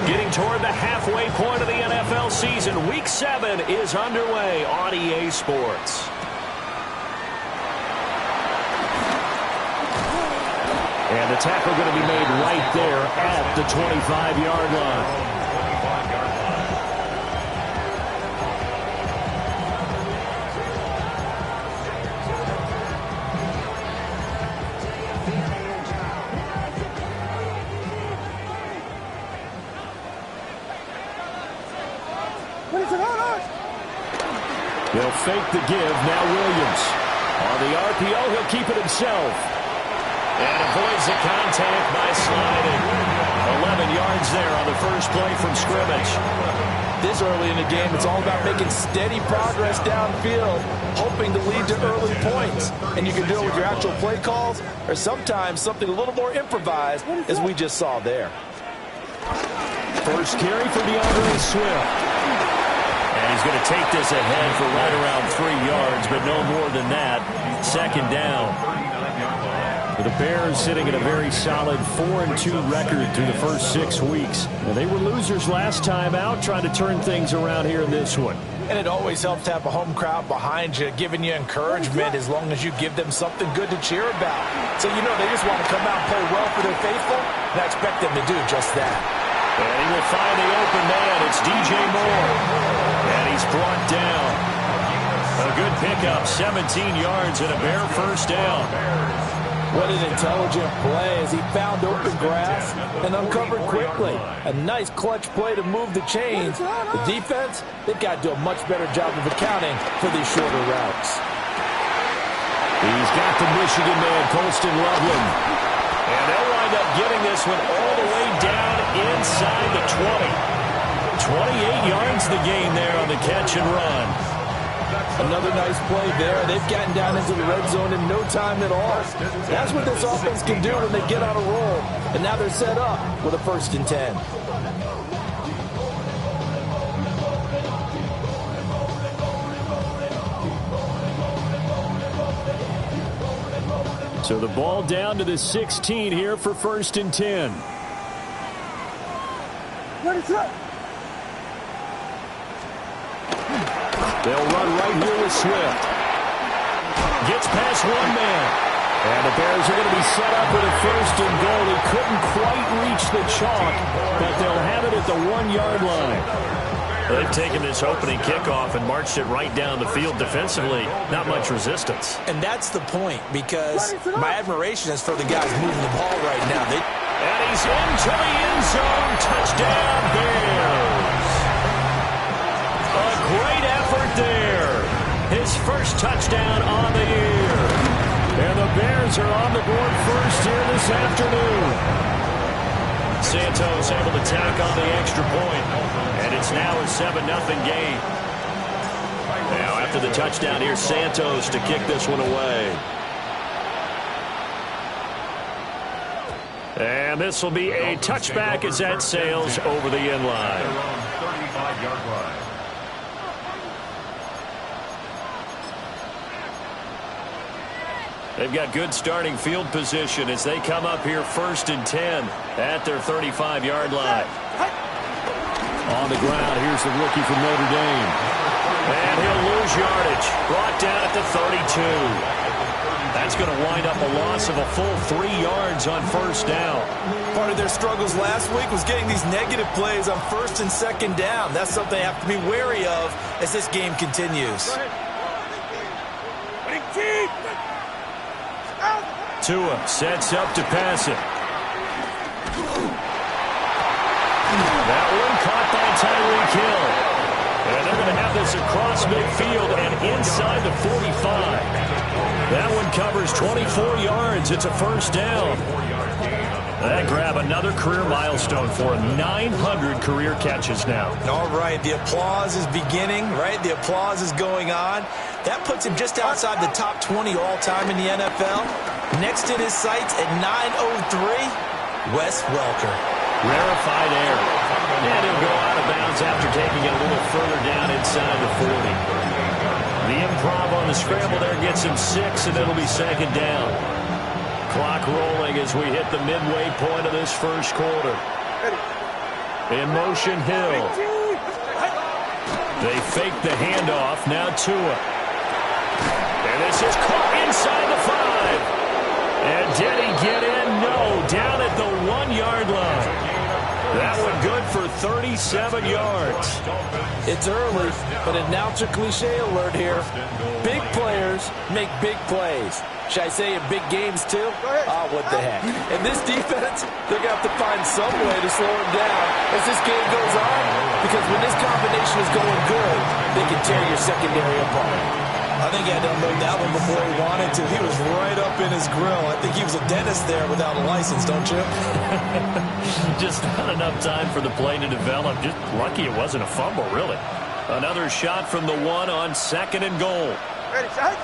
Getting toward the halfway point of the NFL season, Week 7 is underway on EA Sports. And the tackle going to be made right there at the 25-yard line. They'll fake the give. Now Williams. On the RPO, he'll keep it himself. And avoids the contact by sliding. 11 yards there on the first play from scrimmage. This early in the game, it's all about making steady progress downfield, hoping to lead to early points. And you can do it with your actual play calls, or sometimes something a little more improvised, as we just saw there. First carry for DeAndre Swift. And he's going to take this ahead for right around 3 yards, but no more than that. Second down. The Bears sitting at a very solid 4-2 record through the first 6 weeks. Now, they were losers last time out, trying to turn things around here in this one. And it always helps to have a home crowd behind you, giving you encouragement as long as you give them something good to cheer about. So, you know, they just want to come out and play well for their faithful, and I expect them to do just that. And he will find the open man. It's DJ Moore. And he's brought down. A good pickup, 17 yards and a Bear first down. What an intelligent play as he found open grass and uncovered quickly. A nice clutch play to move the chains. The defense, they've got to do a much better job of accounting for these shorter routes. He's got the Michigan man, Colston Loveland. And they'll wind up getting this one all the way down inside the 20. 28 yards the gain there on the catch and run. Another nice play there. They've gotten down into the red zone in no time at all. That's what this offense can do when they get on a roll. And now they're set up with a 1st and 10. So the ball down to the 16 here for 1st and 10. They'll run right here with Swift. Gets past one man. And the Bears are going to be set up with a 1st and goal. He couldn't quite reach the chalk, but they'll have it at the 1-yard line. They've taken this opening kickoff and marched it right down the field defensively. Not much resistance. And that's the point, because my admiration is for the guys moving the ball right now. And he's into the end zone. Touchdown, Bears. A great effort there. His first touchdown on the year. And the Bears are on the board first here this afternoon. Santos able to tack on the extra point. And it's now a 7-0 game. Now after the touchdown, here's Santos to kick this one away. And this will be a touchback as that sails over the end line. 35-yard line. They've got good starting field position as they come up here 1st and 10 at their 35-yard line. On the ground, here's the rookie from Notre Dame. And he'll lose yardage. Brought down at the 32. That's going to wind up a loss of a full 3 yards on 1st down. Part of their struggles last week was getting these negative plays on 1st and 2nd down. That's something they have to be wary of as this game continues. Tua sets up to pass it. That one caught by Tyreek Hill. And they're going to have this across midfield and inside the 45. That one covers 24 yards. It's a 1st down. That grab another career milestone for him. 900 career catches now. All right, the applause is beginning, right? The applause is going on. That puts him just outside the top 20 all-time in the NFL. Next in his sights at 903, Wes Welker. Rarefied air. And he'll go out of bounds after taking it a little further down inside the 40. The improv on the scramble there gets him 6, and it'll be 2nd down. Clock rolling as we hit the midway point of this first quarter. In motion, Hill. They fake the handoff. Now Tua. And this is caught inside the 5. And did he get in? No. Down at the 1-yard line. That one good for 37 yards. It's early, but announcer cliche alert here. Big players make big plays. Should I say in big games too? Oh, what the heck. And this defense, they're going to have to find some way to slow him down as this game goes on. Because when this combination is going good, they can tear your secondary apart. I think he had to unload that one before he wanted to. He was right up in his grill. I think he was a dentist there without a license, don't you? Just not enough time for the play to develop. Just lucky it wasn't a fumble, really. Another shot from the 1 on 2nd and goal. Ready, set,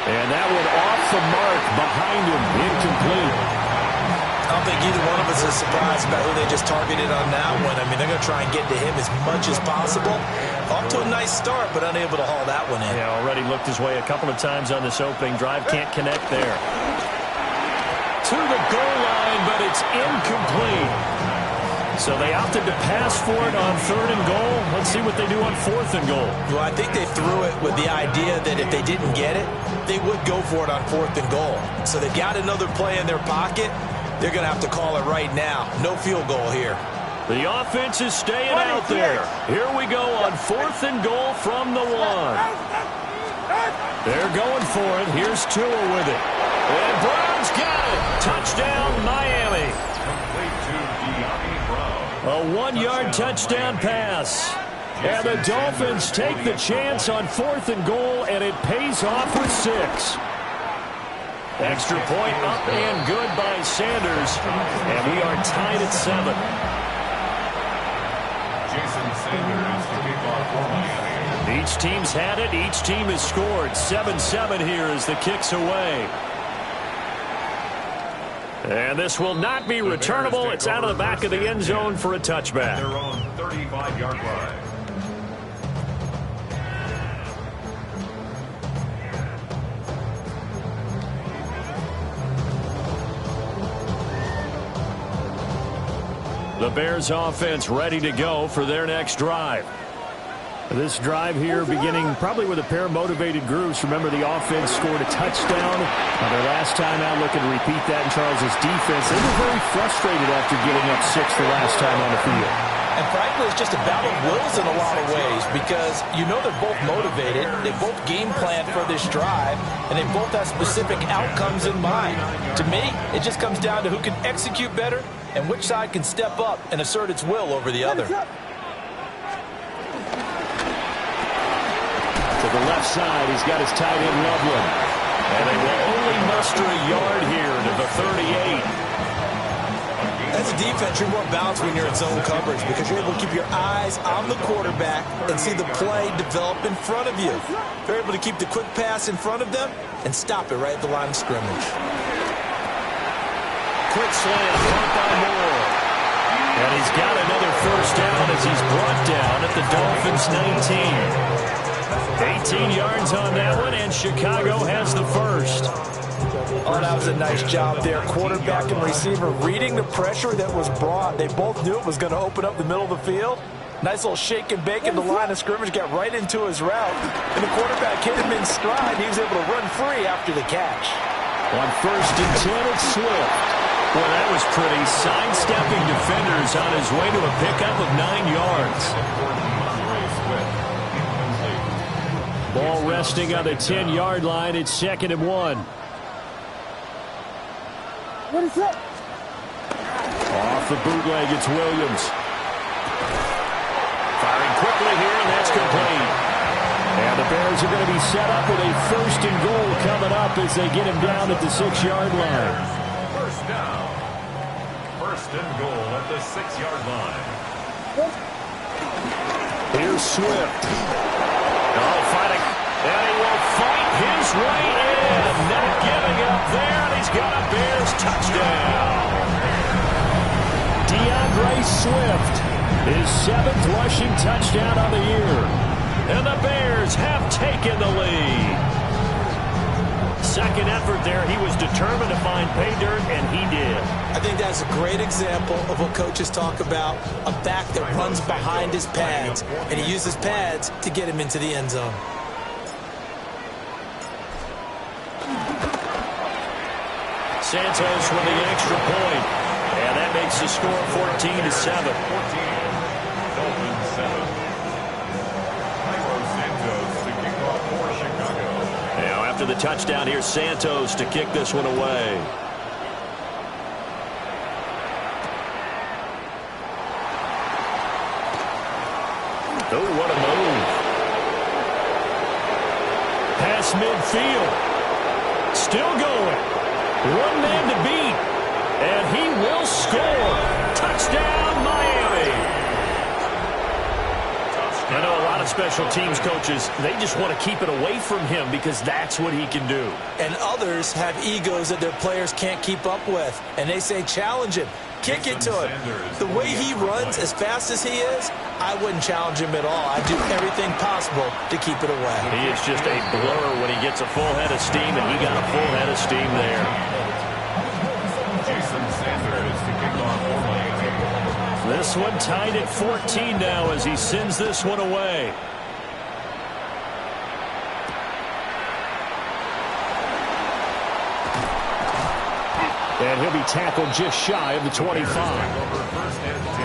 and that one off the mark behind him, incomplete. I don't think either one of us is surprised about who they just targeted on that one. I mean, they're going to try and get to him as much as possible. Off to a nice start, but unable to haul that one in. Yeah, already looked his way a couple of times on this opening drive. Can't connect there. To the goal line, but it's incomplete. So they opted to pass for it on 3rd and goal. Let's see what they do on 4th and goal. Well, I think they threw it with the idea that if they didn't get it, they would go for it on 4th and goal. So they've got another play in their pocket. They're going to have to call it right now. No field goal here. The offense is staying out there. Here we go on 4th and goal from the 1. They're going for it. Here's Tua with it. And Brown's got it. Touchdown, Miami. A 1-yard touchdown pass. And the Dolphins take the chance on 4th and goal, and it pays off with 6. Extra point up and good by Sanders. And we are tied at 7. Each team's had it. Each team has scored. 7-7 here as the kick's away. And this will not be returnable. It's out of the back of the end zone for a touchback. Their own 35-yard line. The Bears offense ready to go for their next drive. This drive here beginning probably with a pair of motivated groups. Remember, the offense scored a touchdown on their last time out. Looking to repeat that in Charles' defense. They were very frustrated after getting up 6 the last time on the field. And frankly, it's just a battle of wills in a lot of ways because you know they're both motivated. They both game plan for this drive, and they both have specific outcomes in mind. To me, it just comes down to who can execute better and which side can step up and assert its will over the other. To the left side, he's got his tight end, Loveland. And they will only muster a yard here to the 38. As a defense, you're more balanced when you're in zone coverage because you're able to keep your eyes on the quarterback and see the play develop in front of you. You're able to keep the quick pass in front of them and stop it right at the line of scrimmage. Quick slant, caught by Moore. And he's got another first down as he's brought down at the Dolphins' 19. 18 yards on that one, and Chicago has the first. Oh, that was a nice job there. Quarterback and receiver reading the pressure that was brought. They both knew it was going to open up the middle of the field. Nice little shake and bake in the line of scrimmage, got right into his route. And the quarterback hit him in stride. He was able to run free after the catch. On 1st and 10, it's Swift. Well, that was pretty. Sidestepping defenders on his way to a pickup of 9 yards. Ball resting on the 10-yard line. It's 2nd and 1. What is that? Off the bootleg, it's Williams. Firing quickly here, and that's complete. And the Bears are going to be set up with a 1st and goal coming up as they get him down at the 6-yard line. First down. 1st and goal at the 6-yard line. Here's Swift. Oh, fighting. And he will fight his way in. Not giving up there, and he's got a Bears touchdown. DeAndre Swift, his 7th rushing touchdown on the year. And the Bears have taken the lead. second effort there. He was determined to find pay dirt, and he did. I think that's a great example of what coaches talk about, a back that runs behind his pads, and he uses pads to get him into the end zone. Santos with the extra point, and that makes the score 14-7. Dolphins 7. Santos to kick off for Chicago. Now after the touchdown, here's Santos to kick this one away. Oh, what a move. Pass midfield. Still going. One man to beat. And he will score. Touchdown, Miami. I know a lot of special teams coaches, they just want to keep it away from him because that's what he can do. And others have egos that their players can't keep up with. And they say, challenge him. Kick it to him. The way he runs as fast as he is, I wouldn't challenge him at all. I'd do everything possible to keep it away. He is just a blur when he gets a full head of steam, and he got a full head of steam there. This one tied at 14 now as he sends this one away. And he'll be tackled just shy of the 25. First and 10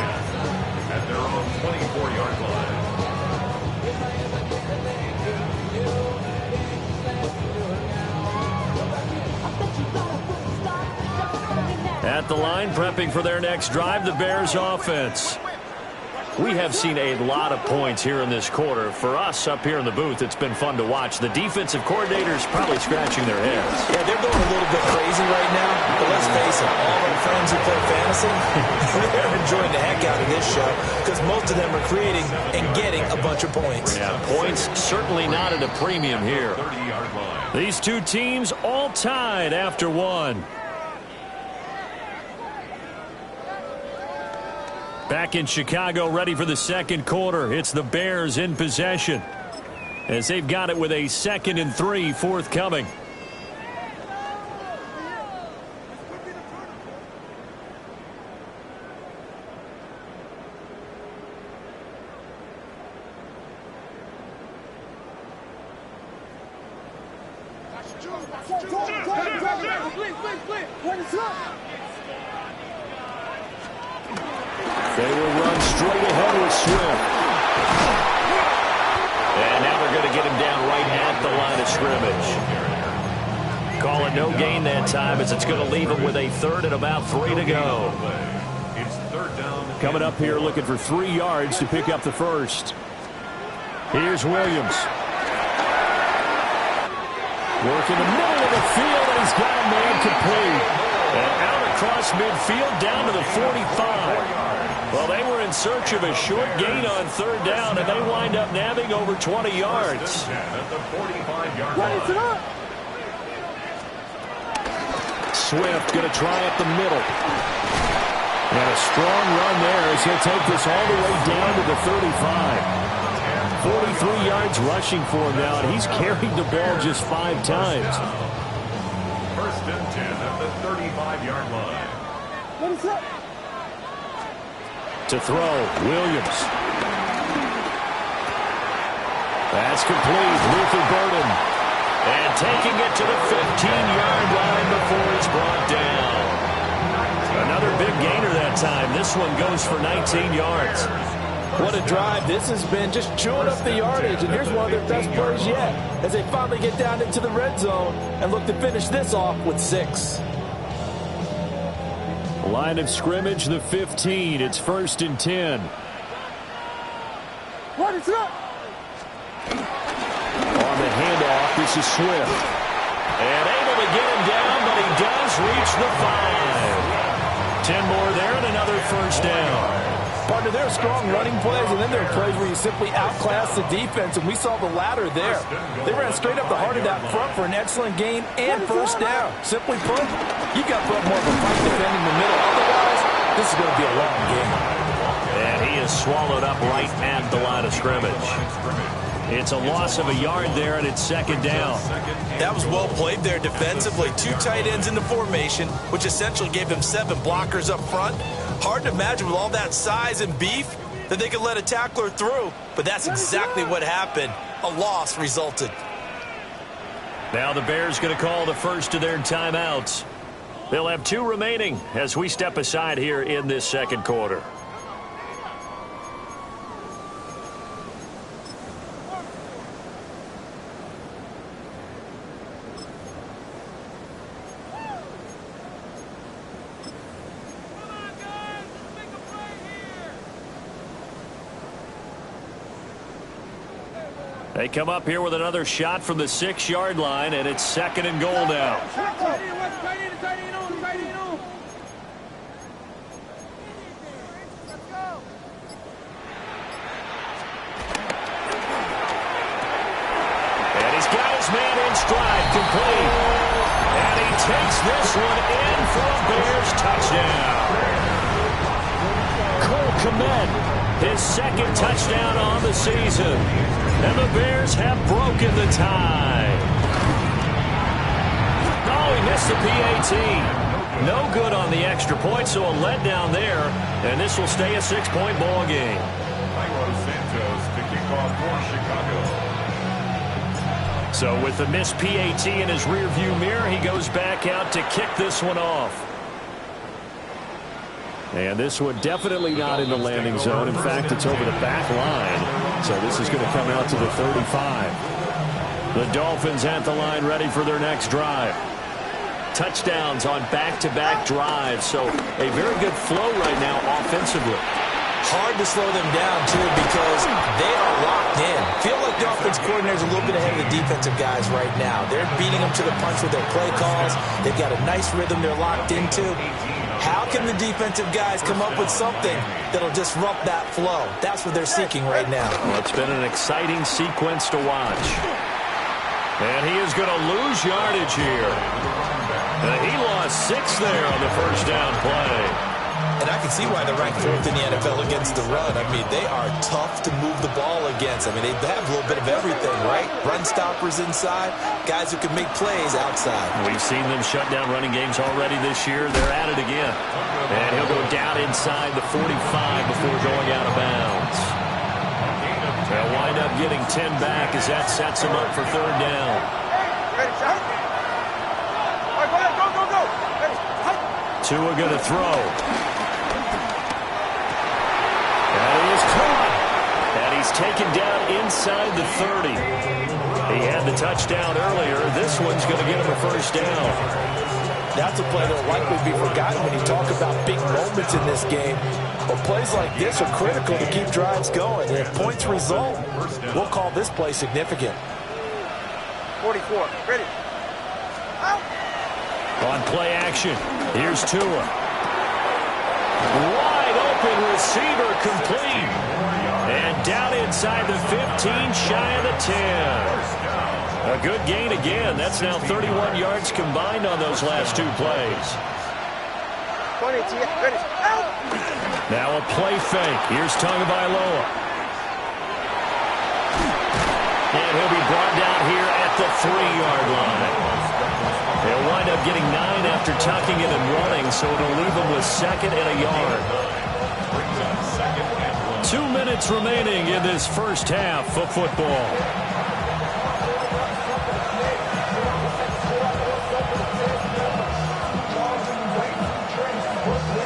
at their own 24-yard line. At the line, prepping for their next drive, the Bears offense. We have seen a lot of points here in this quarter. For us up here in the booth, it's been fun to watch. The defensive coordinators probably scratching their heads. Yeah, they're going a little bit crazy right now. But let's face it, all of our friends who play fantasy, they're enjoying the heck out of this show because most of them are creating and getting a bunch of points. Yeah, points certainly not at a premium here. 30-yard line. These two teams all tied after one. Back in Chicago, ready for the second quarter. It's the Bears in possession as they've got it with a 2nd and 3 forthcoming. They will run straight ahead with Swift. And now they're going to get him down right at the line of scrimmage. Call it no gain that time as it's going to leave him with a 3rd and about 3 to go. It's 3rd down. Coming up here looking for 3 yards to pick up the first. Here's Williams. Working the middle of the field, and he's got a man complete. And out across midfield down to the 45. Well, they were in search of a short gain on 3rd down, and they wind up nabbing over 20 yards. At the 45-yard line. Swift going to try up the middle. And a strong run there as he'll take this all the way down to the 35. 43 yards rushing for him now, and he's carried the ball just 5 times. 1st and 10 at the 35-yard line. What is that? To throw, Williams. That's complete. Luther Burden. And taking it to the 15-yard line before it's brought down. Another big gainer that time. This one goes for 19 yards. What a drive. This has been just chewing up the yardage, and here's one of their best plays yet as they finally get down into the red zone and look to finish this off with 6. Line of scrimmage, the 15. It's 1st and 10. What is that? On the handoff, this is Swift. And able to get him down, but he does reach the 5. 10 more there and another 1st down. Partner, there are strong running plays, and then there are plays where you simply outclass the defense, and we saw the latter there. They ran straight up the heart of that front for an excellent gain and 1st down. Simply put, you've got to put more of a fight defending the middle. Otherwise, this is going to be a long game. And he is swallowed up right at the line of scrimmage. It's a loss of a yard there, and it's second down. That was well played there defensively. 2 tight ends in the formation, which essentially gave them 7 blockers up front. Hard to imagine with all that size and beef that they could let a tackler through, but that's exactly what happened. A loss resulted. Now the Bears going to call the first of their timeouts. They'll have 2 remaining as we step aside here in this second quarter. They come up here with another shot from the 6-yard line, and it's second and goal now. And he's got his man in stride, complete. And he takes this one in for a Bears touchdown. Cole Kmet, his second touchdown on the season. And the Bears have broken the tie. Oh, he missed the PAT. No good on the extra point, so a letdown there. And this will stay a 6-point ball game. Santos to kick off for Chicago. So with the missed PAT in his rearview mirror, he goes back out to kick this one off. And this one definitely not in the landing zone. In fact, it's over the back line. So this is going to come out to the 35. The Dolphins at the line ready for their next drive. Touchdowns on back-to-back drives. So a very good flow right now offensively. Hard to slow them down, too, because they are locked in. Feel like the offense coordinator's a little bit ahead of the defensive guys right now. They're beating them to the punch with their play calls. They've got a nice rhythm they're locked into. How can the defensive guys come up with something that'll disrupt that flow? That's what they're seeking right now. Well, it's been an exciting sequence to watch. And he is going to lose yardage here. And he lost 6 there on the first down play. And I can see why they're ranked 4th in the NFL against the run. I mean, they are tough to move the ball against. I mean, they have a little bit of everything, right? Run stoppers inside, guys who can make plays outside. We've seen them shut down running games already this year. They're at it again. And he'll go down inside the 45 before going out of bounds. They'll wind up getting 10 back as that sets him up for 3rd down. Ready, shot. All right, go. Ready, hike. Tua going to throw. And he is caught. And he's taken down inside the 30. He had the touchdown earlier. This one's going to get him a first down. That's a play that will likely be forgotten when you talk about big moments in this game. But plays like this are critical to keep drives going. And if points result, we'll call this play significant. 44, ready. Out. On play action, here's Tua. Wide open receiver complete. And down inside the 15, shy of the 10. A good gain again. That's now 31 yards combined on those last 2 plays. 20, ready. Out. Now a play fake. Here's Tagovailoa. And he'll be brought down here at the 3-yard line. They'll wind up getting 9 after tucking it and running, so it'll leave them with 2nd and a yard. 2 minutes remaining in this first half of football.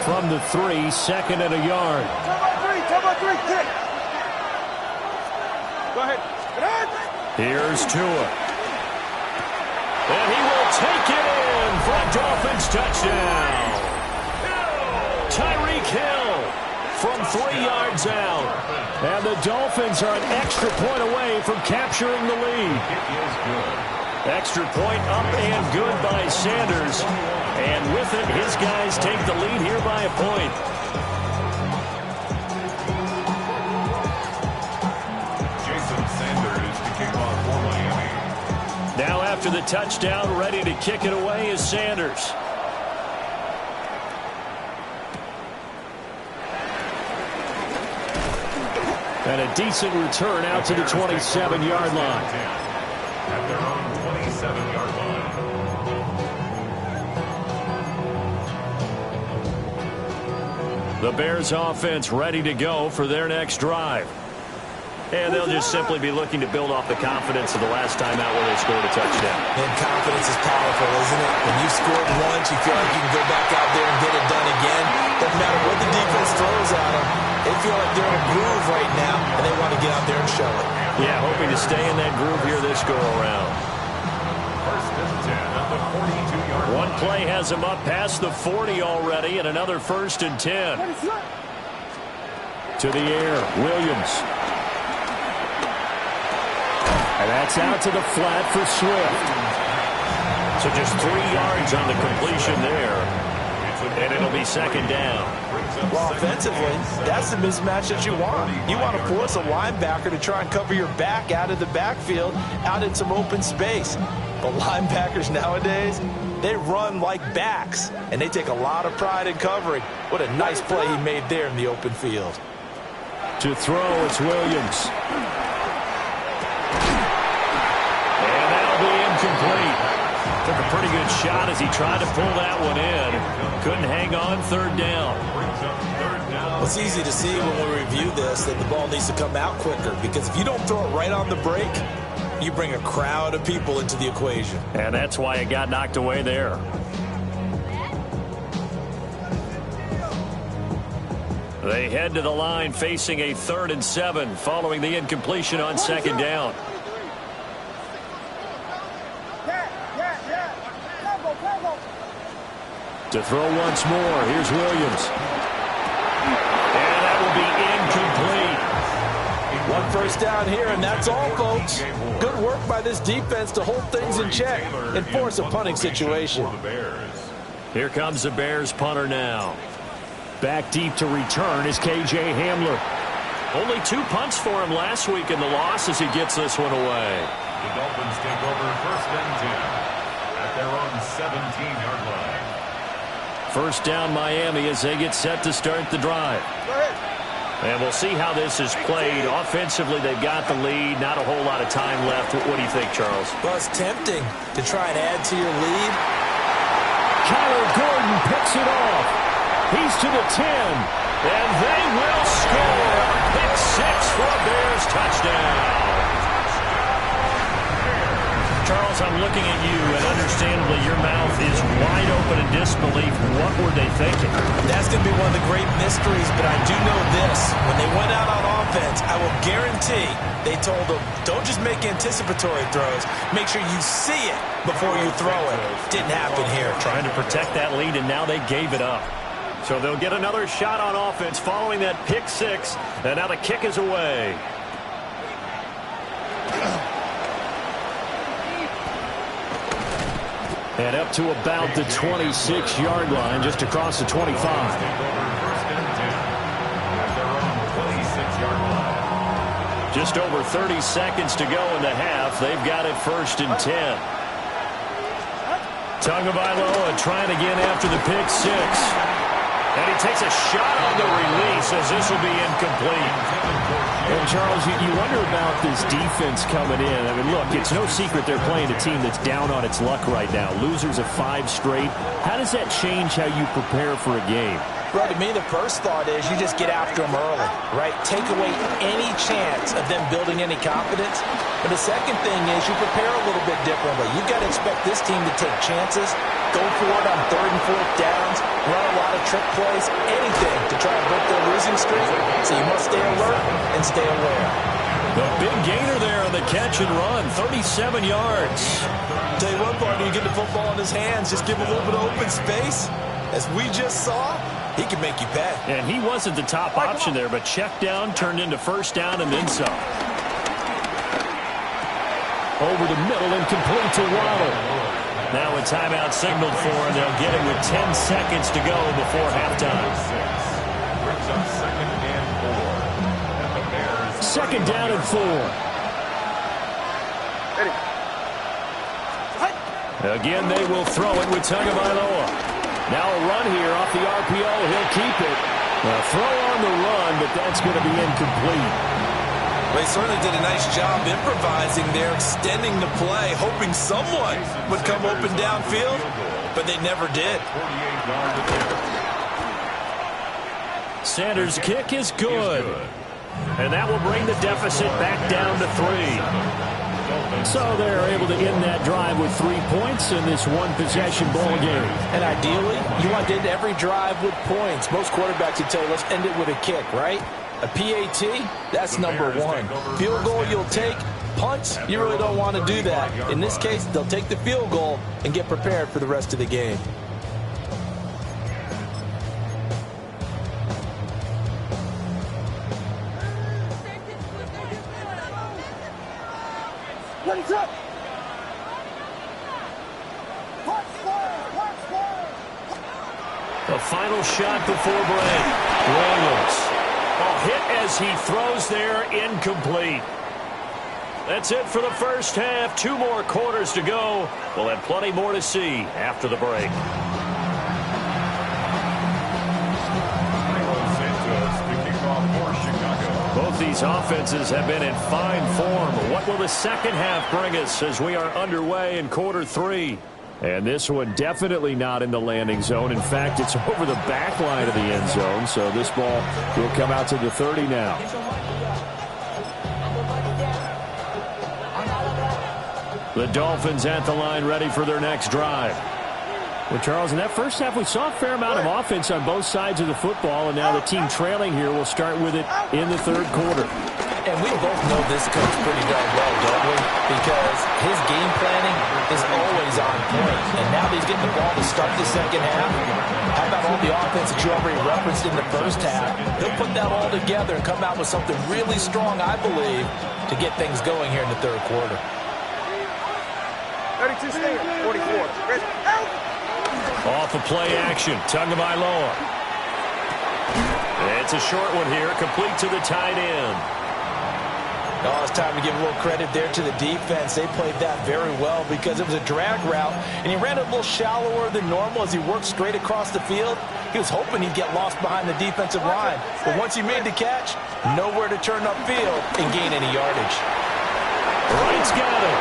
From the 3, 2nd and a yard. Come on, 3, kick. Go ahead. Here's Tua. And he will take it in for a Dolphins touchdown. Tyreek Hill from 3 yards out. And the Dolphins are an extra point away from capturing the lead. Extra point up and good by Sanders. And with it, his guys take the lead here by a point. Jason Sanders to kick off for Miami. Now after the touchdown, ready to kick it away is Sanders. And a decent return out to the 27-yard line. At their own 27-yard line. The Bears offense ready to go for their next drive. And they'll just simply be looking to build off the confidence of the last time out where they scored a touchdown. And confidence is powerful, isn't it? When you've scored once, you feel like you can go back out there and get it done again. Doesn't matter what the defense throws at them. They feel like they're in a groove right now, and they want to get out there and show it. Yeah, hoping to stay in that groove here this go-around. First and 10 at the 42-yard line. One play has him up past the 40 already, and another first and 10. To the air, Williams. And that's out to the flat for Swift. So just 3 yards on the completion there. And it'll be second down. Well, offensively, that's the mismatch that you want. You want to force a linebacker to try and cover your back out of the backfield, out in some open space. But linebackers nowadays, they run like backs, and they take a lot of pride in covering. What a nice play he made there in the open field. To throw, it's Williams. And that'll be incomplete. Took a pretty good shot as he tried to pull that one in. Couldn't hang on, third down. Well, it's easy to see when we review this that the ball needs to come out quicker, because if you don't throw it right on the break, you bring a crowd of people into the equation. And that's why it got knocked away there. They head to the line facing a 3rd and 7 following the incompletion on second down. To throw once more, here's Williams. And that will be incomplete. One first down here, and that's all, folks. Good work by this defense to hold things in check and force a punting situation. Here comes the Bears punter now. Back deep to return is K.J. Hamler. Only 2 punts for him last week in the loss as he gets this one away. The Dolphins take over first and 10 at their own 17-yard line. First down Miami as they get set to start the drive. And we'll see how this is played. Offensively, they've got the lead. Not a whole lot of time left. What do you think, Charles? Well, it's tempting to try and add to your lead. Kyler Gordon picks it off. He's to the 10. And they will score. Pick 6 for a Bears touchdown. Charles, I'm looking at you, and understandably your mouth is wide open in disbelief. What were they thinking? That's going to be one of the great mysteries, but I do know this. When they went out on offense, I will guarantee they told them, don't just make anticipatory throws. Make sure you see it before you throw it. Didn't happen here. Trying to protect that lead, and now they gave it up. So they'll get another shot on offense following that pick 6, and now the kick is away. And up to about the 26-yard line, just across the 25. Just over 30 seconds to go in the half. They've got it first and 10. Tagovailoa trying again after the pick 6. And he takes a shot on the release as this will be incomplete. And, Charles, you wonder about this defense coming in. I mean, look, it's no secret they're playing a team that's down on its luck right now. Losers of 5 straight. How does that change how you prepare for a game? Well, to me, the first thought is you just get after them early, right? Take away any chance of them building any confidence. But the second thing is you prepare a little bit differently. You've got to expect this team to take chances, go for it on 3rd and 4th downs, run a lot of trick plays, anything to try and break their losing streak. So you must stay alert and stay aware. The big gainer there on the catch and run, 37 yards. Tell you what, partner, you get the football in his hands, just give him a little bit of open space. As we just saw, he can make you pay. And he wasn't the top option there, but check down turned into first down and then some. Over the middle and complete to Waddle. Now a timeout signaled for, and they'll get it with 10 seconds to go before halftime. Second down and 4. Again, they will throw it with Tagovailoa. Now a run here off the RPO. He'll keep it. A throw on the run, but that's going to be incomplete. They certainly did a nice job improvising there, extending the play, hoping someone would come open downfield, but they never did. Sanders' kick is good. And that will bring the deficit back down to 3. So they're able to end that drive with 3 points in this one-possession ball game. And ideally, you want to end every drive with points. Most quarterbacks would tell you, let's end it with a kick, right? A PAT, that's number 1. Field goal you'll take. Punts, you really don't want to do that. In this case, they'll take the field goal and get prepared for the rest of the game. The final shot before break. Williams. Hit as he throws there, incomplete. That's it for the first half. 2 more quarters to go. We'll have plenty more to see after the break. Both these offenses have been in fine form. What will the second half bring us as we are underway in quarter 3? And this one definitely not in the landing zone. In fact, it's over the back line of the end zone. So this ball will come out to the 30 now. The Dolphins at the line, ready for their next drive. Well, Charles, in that first half, we saw a fair amount of offense on both sides of the football, and now the team trailing here will start with it in the third quarter. And we both know this coach pretty darn well, don't we? Because his game planning is always on point. And now that he's getting the ball to start the second half, how about all the offense that you already referenced in the first half? He'll put that all together and come out with something really strong, I believe, to get things going here in the third quarter. 32 Stinger, 44. Off of play action, Tagovailoa. It's a short one here, complete to the tight end. Oh, it's time to give a little credit there to the defense. They played that very well because it was a drag route, and he ran it a little shallower than normal as he worked straight across the field. He was hoping he'd get lost behind the defensive line, but once he made the catch, nowhere to turn upfield and gain any yardage. Wright's got it.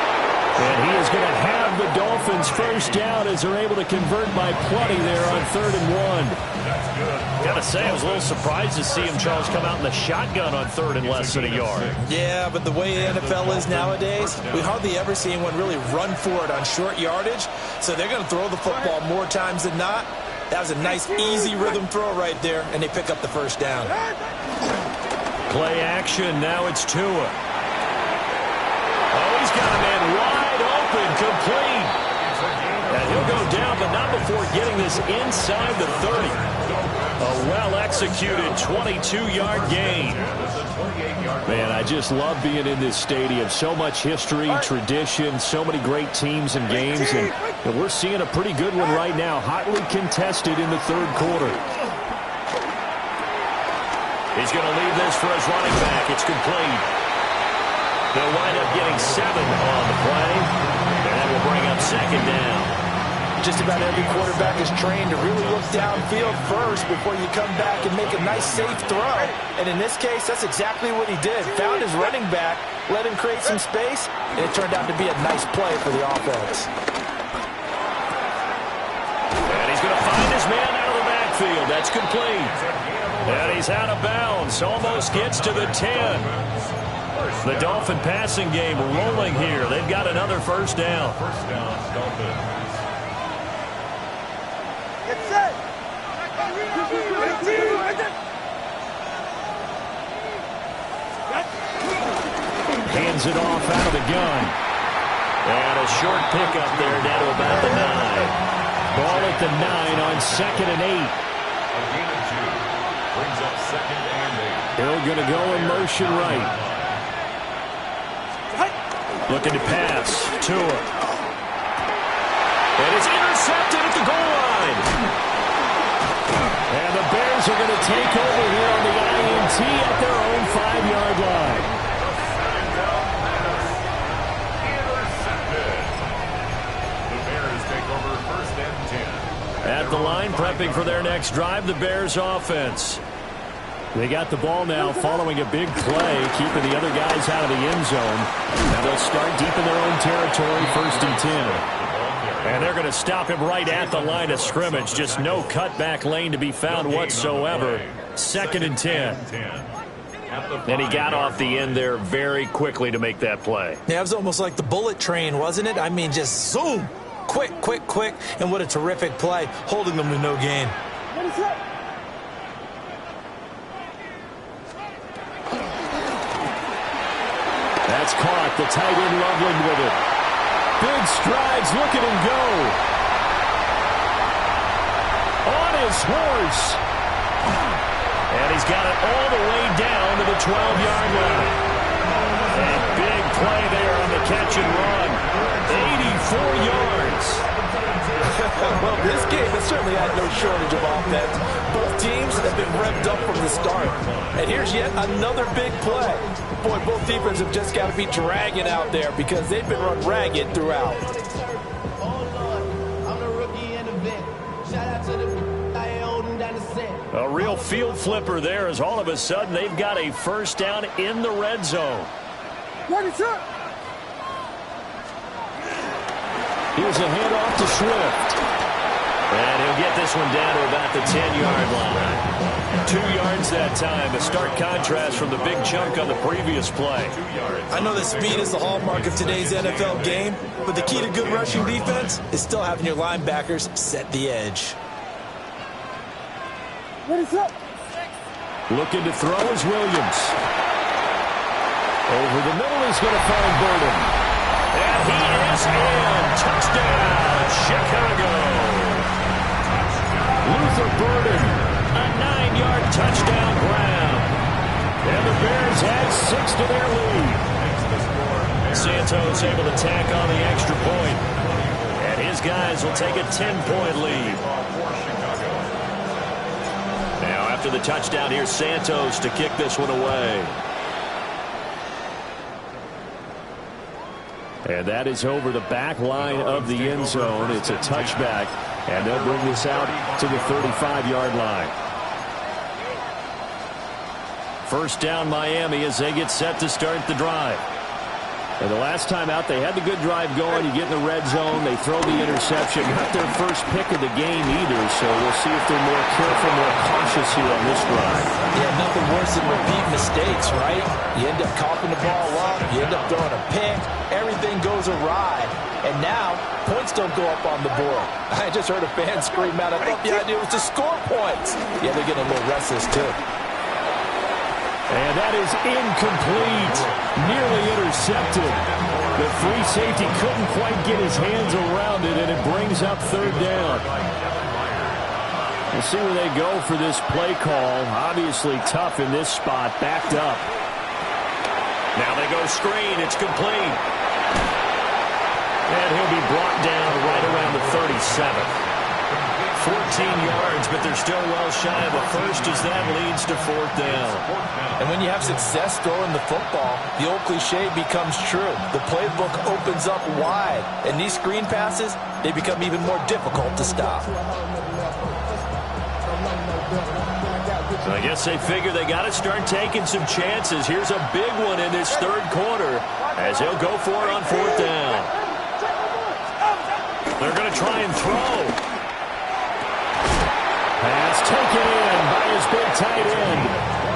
And he is going to have the Dolphins first down as they're able to convert by plenty there on 3rd and 1. Got to say, I was a little surprised to see him, Charles, come out in the shotgun on 3rd and less than a yard. Yeah, but the way the NFL is nowadays, we hardly ever see anyone really run for it on short yardage. So they're going to throw the football more times than not. That was a nice, easy rhythm throw right there, and they pick up the first down. Play action. Now it's Tua. Oh, he's got a man wide open, complete. And he'll go down, but not before getting this inside the 30. A well-executed 22-yard gain. Man, I just love being in this stadium. So much history, tradition, so many great teams and games. And we're seeing a pretty good one right now, hotly contested in the third quarter. He's going to leave this for his running back. It's complete. They'll wind up getting 7 on the play. And that will bring up second down. Just about every quarterback is trained to really look downfield first before you come back and make a nice, safe throw. And in this case, that's exactly what he did. Found his running back, let him create some space, and it turned out to be a nice play for the offense. And he's going to find his man out of the backfield. That's complete. And he's out of bounds. Almost gets to the 10. The Dolphin passing game rolling here. They've got another first down. First down, Dolphins. Get set. Hands it off out of the gun. And a short pickup there down to about the 9. Ball at the 9 on 2nd and 8. A gain of 2. Brings up 2nd and 8. Hill going to go in motion right. Looking to pass. Tua. And it's intercepted at the goal line. And the Bears are going to take over here on the INT at their own 5-yard line. Intercepted. The Bears take over 1st and 10. At the line, prepping for their next drive, the Bears offense. They got the ball now following a big play, keeping the other guys out of the end zone. Now they'll start deep in their own territory, 1st and 10. And they're going to stop him right at the line of scrimmage. Just no cutback lane to be found whatsoever. 2nd and 10. And he got off the end there very quickly to make that play. Yeah, it was almost like the bullet train, wasn't it? I mean, just zoom. Quick, quick, quick. And what a terrific play, holding them to no gain. That's caught. The tight end Loveland with it. Big strides. Look at him go. On his horse. And he's got it all the way down to the 12-yard line. A big play there on the catch and run. 84 yards. Well, this game has certainly had no shortage of offense. Both teams have been revved up from the start. And here's yet another big play. Boy, both defenses have just got to be dragging out there because they've been run ragged throughout. A real field flipper there as all of a sudden they've got a first down in the red zone. Here's a handoff to Swift. And he'll get this one down to about the 10-yard line. 2 yards that time. A stark contrast from the big chunk on the previous play. I know that speed is the hallmark of today's NFL game, but the key to good rushing defense is still having your linebackers set the edge. Looking to throw is Williams. Over the middle is going to find Burden. And he is in. Touchdown, Chicago. Luther Burden, a 9-yard touchdown grab. And the Bears add 6 to their lead. Santos able to tack on the extra point. And his guys will take a 10-point lead. Now after the touchdown, here's Santos to kick this one away. And that is over the back line of the end zone. It's a touchback. And they'll bring this out to the 35-yard line. First down Miami as they get set to start the drive. And the last time out, they had the good drive going. You get in the red zone. They throw the interception. Not their first pick of the game either, so we'll see if they're more careful, more cautious here on this drive. Yeah, nothing worse than repeat mistakes, right? You end up coughing the ball up. You end up throwing a pick. Everything goes awry. And now, points don't go up on the board. I just heard a fan scream out, I thought the idea was to score points. Yeah, they're getting a little restless, too. And that is incomplete. Nearly intercepted. The free safety couldn't quite get his hands around it, and it brings up third down. We'll see where they go for this play call. Obviously tough in this spot, backed up. Now they go screen. It's complete. And he'll be brought down right around the 37. 14 yards, but they're still well shy of a first as that leads to fourth down. And when you have success throwing the football, the old cliche becomes true. The playbook opens up wide, and these screen passes, they become even more difficult to stop. So I guess they figure they got to start taking some chances. Here's a big one in this third quarter as he'll go for it on fourth down. They're going to try and throw. Pass taken in by his big tight end.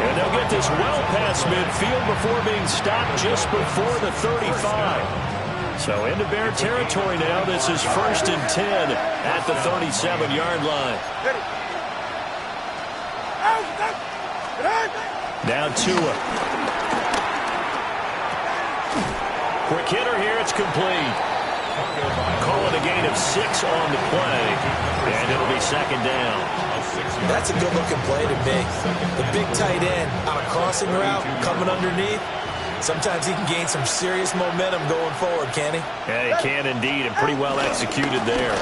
And they'll get this well past midfield before being stopped just before the 35. So into Bear territory now. This is 1st and 10 at the 37-yard line. Now Tua. Quick hitter here. It's complete. Call it a gain of 6 on the play. And it'll be second down. That's a good-looking play to me. The big tight end on a crossing route coming underneath. Sometimes he can gain some serious momentum going forward, can he? Yeah, he can indeed, and pretty well executed there.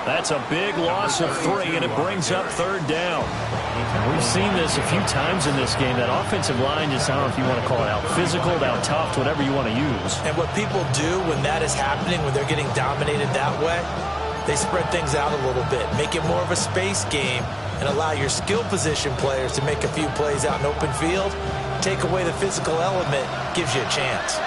That's a big loss of 3, and it brings up third down. We've seen this a few times in this game. That offensive line just, I don't know if you want to call it out physical, out tough, whatever you want to use. And what people do when that is happening, when they're getting dominated that way, They spread things out a little bit, make it more of a space game, and allow your skill position players to make a few plays out in open field. Take away the physical element, gives you a chance.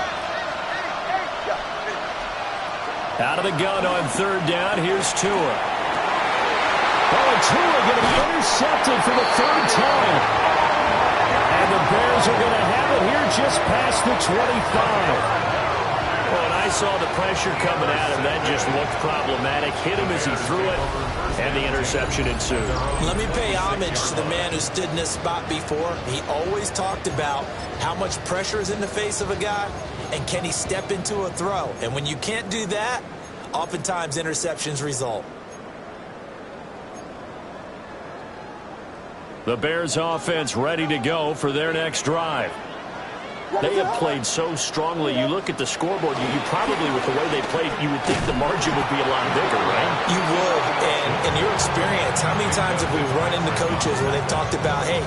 Out of the gun on third down, here's Tua. Oh, and Tua going to be intercepted for the third time. And the Bears are going to have it here just past the 25. Well, and I saw the pressure coming at him. That just looked problematic. Hit him as he threw it, and the interception ensued. Let me pay homage to the man who stood in this spot before. He always talked about how much pressure is in the face of a guy, and can he step into a throw. And when you can't do that, oftentimes interceptions result. The Bears offense ready to go for their next drive. They have played so strongly. You look at the scoreboard, you probably, with the way they played, you would think the margin would be a lot bigger, right? You would. And in your experience, how many times have we run into coaches where they've talked about, hey,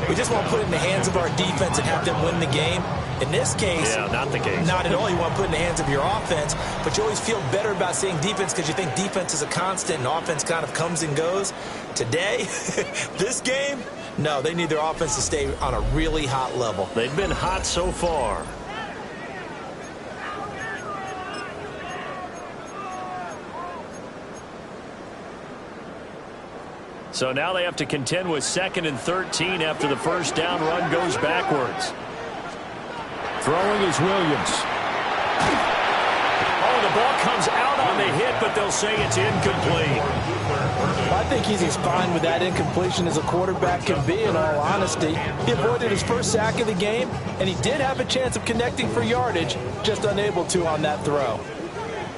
we just want to put it in the hands of our defense and have them win the game? In this case, yeah, not the case. Not at all. You want to put it in the hands of your offense, but you always feel better about saying defense because you think defense is a constant and offense kind of comes and goes. Today, this game, no, they need their offense to stay on a really hot level. They've been hot so far. So now they have to contend with 2nd and 13 after the first down run goes backwards. Throwing is Williams. Oh, the ball comes out on the hit, but they'll say it's incomplete. I think he's as fine with that incompletion as a quarterback can be, in all honesty. He avoided his first sack of the game, and he did have a chance of connecting for yardage, just unable to on that throw.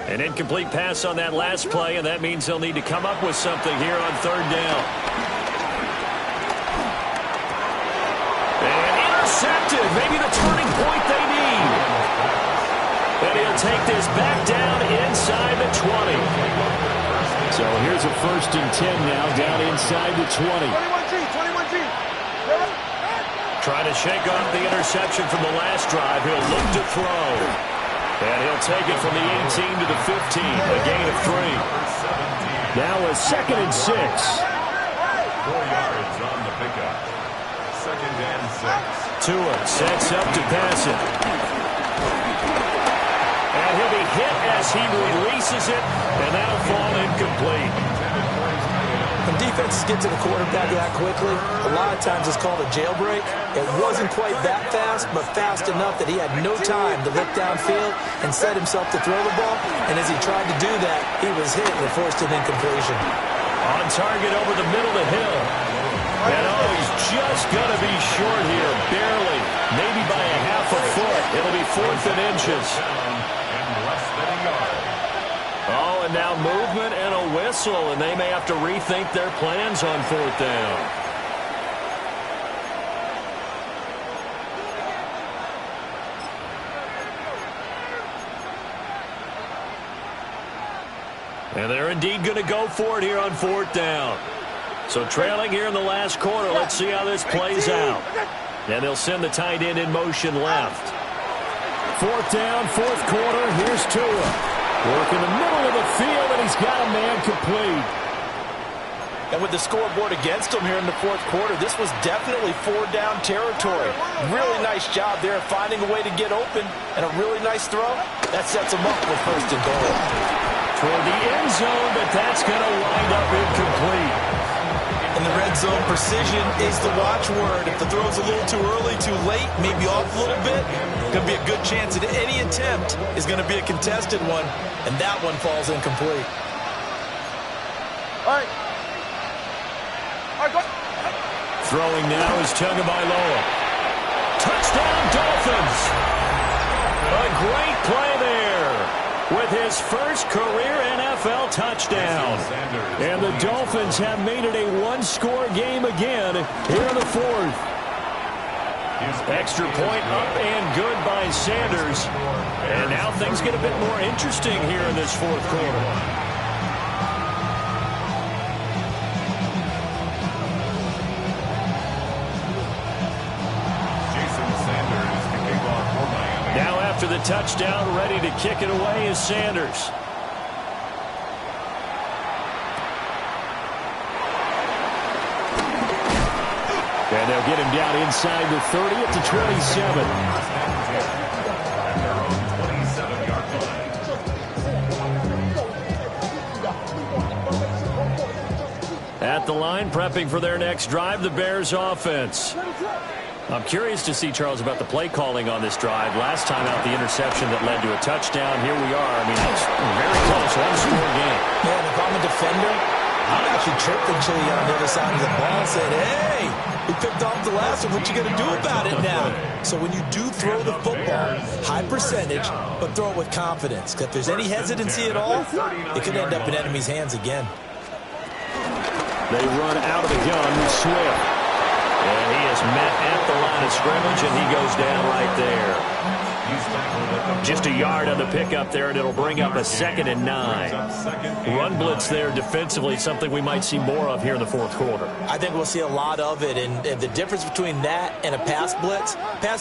An incomplete pass on that last play, and that means they'll need to come up with something here on third down. And intercepted. Maybe the turning point they need. And he'll take this back down inside the 20. So here's a 1st and 10 now, down inside the 20. 21G. Trying to shake off the interception from the last drive. He'll look to throw. And he'll take it from the 18 to the 15, a gain of 3. Now a 2nd and 6. 4 yards on the pickup. 2nd and 6. Tua sets up to pass it. And he'll be hit as he releases it, and that'll fall incomplete. When defenses get to the quarterback that quickly, a lot of times it's called a jailbreak. It wasn't quite that fast, but fast enough that he had no time to look downfield and set himself to throw the ball. And as he tried to do that, he was hit and forced an incompletion. On target over the middle of Hill. And oh, he's just going to be short here, barely, maybe by a half a foot. It'll be 4th and inches. Oh, and now movement and a whistle, and they may have to rethink their plans on 4th down. And they're indeed going to go for it here on 4th down. So trailing here in the last quarter, let's see how this plays out. And they'll send the tight end in motion left. 4th down, 4th quarter, here's Tua. Work in the middle of the field, and he's got a man complete. And with the scoreboard against him here in the 4th quarter, this was definitely 4-down territory. Really nice job there finding a way to get open, and a really nice throw. That sets him up for 1st and goal. Toward the end zone, but that's going to wind up incomplete. In the red zone, precision is the watchword. If the throw's a little too early, too late, maybe off a little bit, going to be a good chance that any attempt is going to be a contested one, and that one falls incomplete. All right. Go. Throwing now is Tagovailoa. Touchdown, Dolphins! A great play there with his first career NFL touchdown. And the Dolphins have made it a one-score game again here in the 4th. Extra point up and good by Sanders. And now things get a bit more interesting here in this 4th quarter. Now after the touchdown, ready to kick it away is Sanders. they'll get him down inside the 30 at the 27. At their own 27-yard line. At the line, prepping for their next drive, the Bears offense. I'm curious to see, Charles, about the play calling on this drive. Last time out, the interception that led to a touchdown. Here we are. I mean, it's very close, one-score game. Yeah, and if I'm a defender, I'm actually tripping Chili on the other side of the ball and saying, hey, we picked off the last one. What you going to do about it now? So when you do throw the football, high percentage, but throw it with confidence. If there's any hesitancy at all, it could end up in enemy's hands again. They run out of the gun with Swift. And he is met at the line of scrimmage, and he goes down right there. Just a yard on the pickup there, and it'll bring up a 2nd and 9. Run blitz there defensively, something we might see more of here in the fourth quarter. I think we'll see a lot of it, and the difference between that and a pass blitz,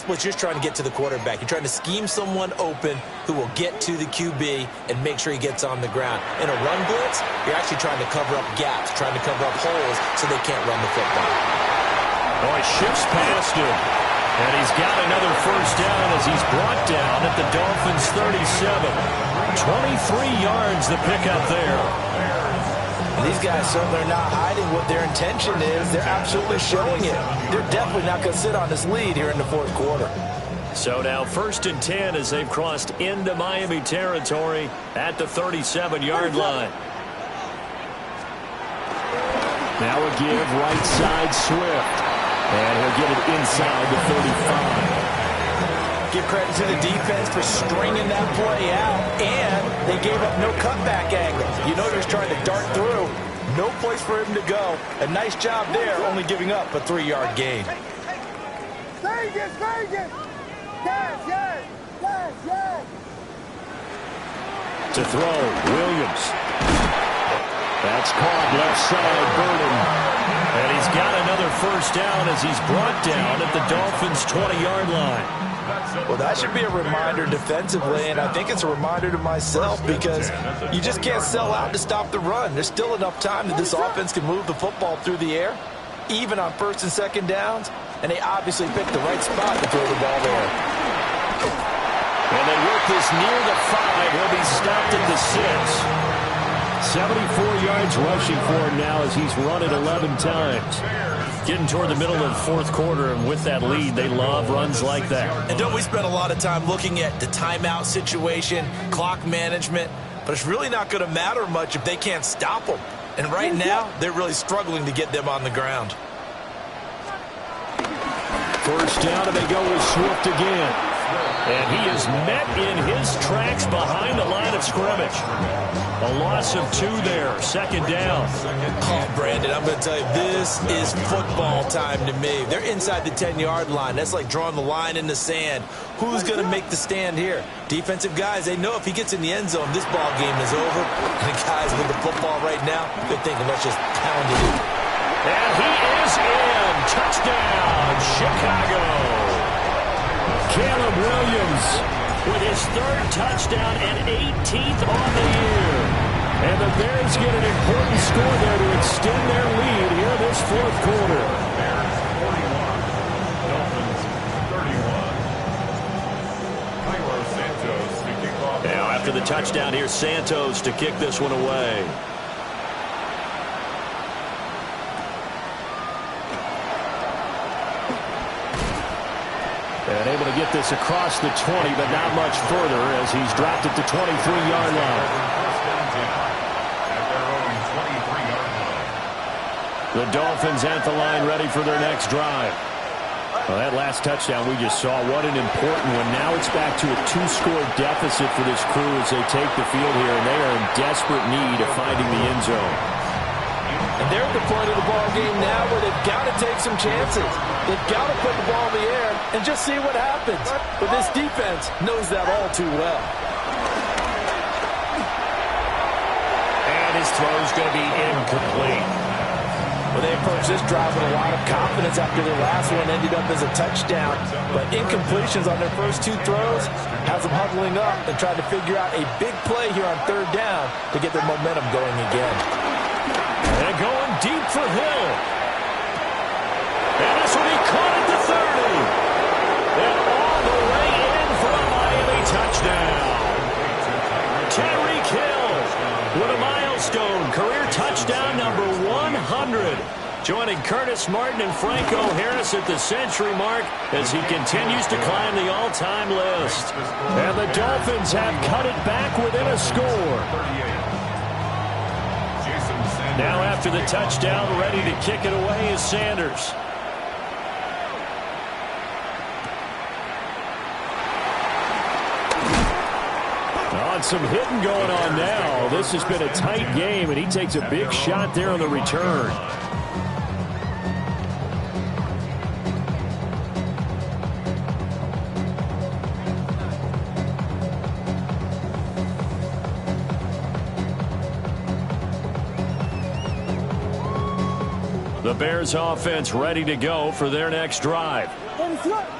you're just trying to get to the quarterback. You're trying to scheme someone open who will get to the QB and make sure he gets on the ground. In a run blitz, you're actually trying to cover up gaps, trying to cover up holes so they can't run the football. Oh, he shifts past him. And he's got another first down as he's brought down at the Dolphins' 37. 23 yards the pickup there. And these guys certainly are not hiding what their intention is. They're absolutely showing it. They're definitely not going to sit on this lead here in the fourth quarter. So now 1st and 10 as they've crossed into Miami territory at the 37-yard line. Now a give right side Swift. And he'll get it inside the 35. Give credit to the defense for stringing that play out, and they gave up no cutback angle. You know they're trying to dart through. No place for him to go. A nice job there, only giving up a 3-yard gain. To throw, Williams. That's caught left side, Burden. And he's got another first down as he's brought down at the Dolphins' 20-yard line. Well, that should be a reminder defensively, and I think it's a reminder to myself because you just can't sell out to stop the run. There's still enough time that this offense can move the football through the air, even on 1st and 2nd downs, and they obviously picked the right spot to throw the ball there. And they work this near the 5. He'll be stopped at the 6. 74 yards rushing for him now as he's run it 11 times. Getting toward the middle of the fourth quarter, and with that lead, they love runs like that. And don't we spend a lot of time looking at the timeout situation, clock management, but it's really not going to matter much if they can't stop them. And right now, they're really struggling to get them on the ground. First down, and they go with Swift again. And he is met in his tracks behind the line of scrimmage. A loss of 2 there, 2nd down. Oh, Brandon, I'm going to tell you, this is football time to me. They're inside the 10-yard line. That's like drawing the line in the sand. Who's going to make the stand here? Defensive guys, they know if he gets in the end zone, this ball game is over. And the guys with the football right now, they're thinking, let's just pound it in. And he is in. Touchdown, Chicago. Caleb Williams with his 3rd touchdown and 18th on the year. And the Bears get an important score there to extend their lead here this fourth quarter. Bears 41, Dolphins 31. Cairo Santos to kick off. Now after the touchdown, here's Santos to kick this one away. And able to get this across the 20, but not much further as he's dropped at the 23-yard line. At their own 23-yard line. The Dolphins at the line ready for their next drive. Well, that last touchdown we just saw, what an important one. Now it's back to a 2-score deficit for this crew as they take the field here, and they are in desperate need of finding the end zone. And they're at the point of the ball game now where they've got to take some chances. They've got to put the ball in the air and just see what happens. But this defense knows that all too well. And his throw's going to be incomplete. Well, they approached this drive with a lot of confidence after their last one ended up as a touchdown. But incompletions on their first 2 throws has them huddling up and trying to figure out a big play here on 3rd down to get their momentum going again. And going deep for Hill. And this will be joining Curtis Martin and Franco Harris at the century mark as he continues to climb the all-time list. And the Dolphins have cut it back within a score. Now after the touchdown, ready to kick it away is Sanders. Some hitting going on now. This has been a tight game, and he takes a big shot there on the return. The Bears offense ready to go for their next drive.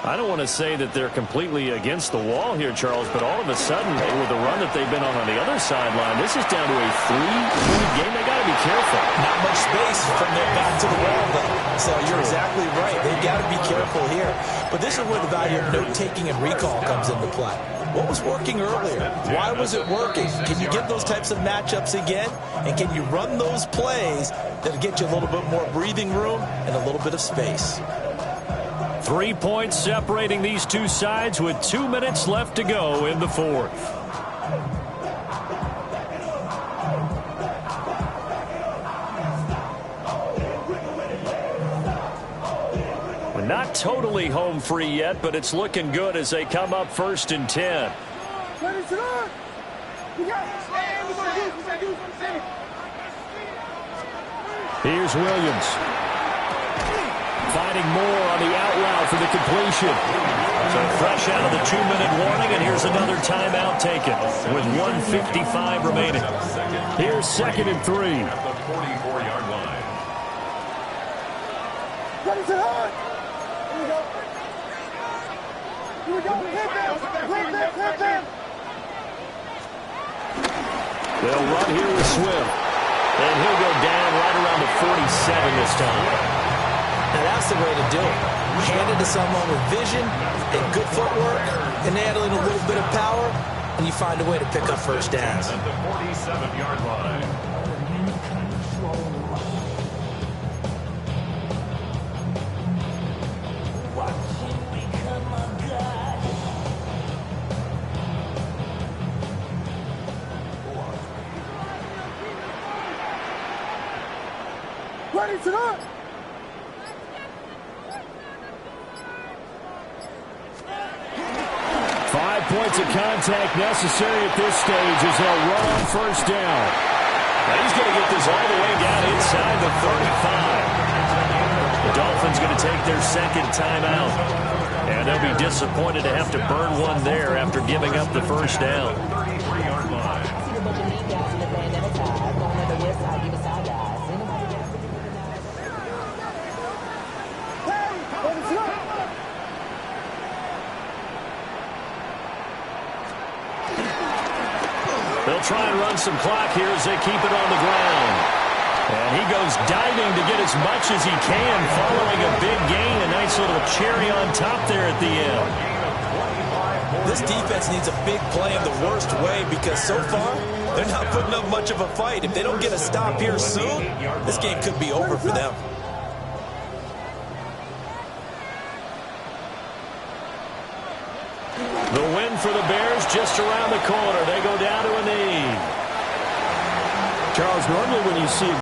I don't want to say that they're completely against the wall here, Charles, but all of a sudden, with the run that they've been on the other sideline, this is down to a 3-point game. They got to be careful. Not much space from their back to the wall, though. So you're exactly right. They've got to be careful here. But this is where the value of note-taking and recall comes into play. What was working earlier? Why was it working? Can you get those types of matchups again? And can you run those plays that'll get you a little bit more breathing room and a little bit of space? 3 points separating these two sides with 2 minutes left to go in the fourth. We're not totally home free yet, but it's looking good as they come up 1st and 10. Here's Williams. Finding more on the out route for the completion. So fresh out of the 2-minute warning, and here's another timeout taken with 1:55 remaining. Here's 2nd and 3. At the 44-yard line. They'll run here with Swift. And he'll go down right around the 47 this time. Now that's the way to do it. Hand it to someone with vision and good footwork and handling a little bit of power, and you find a way to pick up first downs. At the 47-yard line. Ready to go. 5 points of contact necessary at this stage as they'll run on 1st down. Now he's going to get this all the way down inside the 35. The Dolphins going to take their 2nd timeout. And they'll be disappointed to have to burn one there after giving up the 1st down. 33-yard line. They'll try and run some clock here as they keep it on the ground. And he goes diving to get as much as he can following a big gain. A nice little cherry on top there at the end. This defense needs a big play in the worst way because so far they're not putting up much of a fight. If they don't get a stop here soon, this game could be over for them. The win for the Bears just around the corner. They go down to a knee. Charles, normally when you see